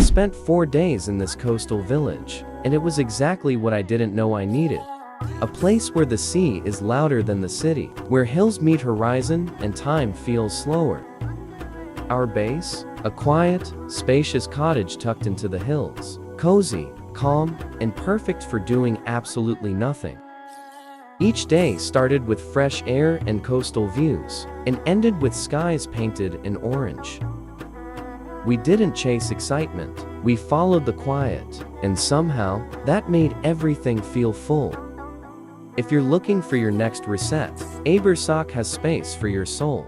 spent 4 days in this coastal village, and it was exactly what I didn't know I needed. A place where the sea is louder than the city, where hills meet horizon and time feels slower. Our base? A quiet, spacious cottage tucked into the hills. Cozy, calm, and perfect for doing absolutely nothing. Each day started with fresh air and coastal views, and ended with skies painted in orange. We didn't chase excitement, we followed the quiet, and somehow, that made everything feel full. If you're looking for your next reset, Abersoch has space for your soul.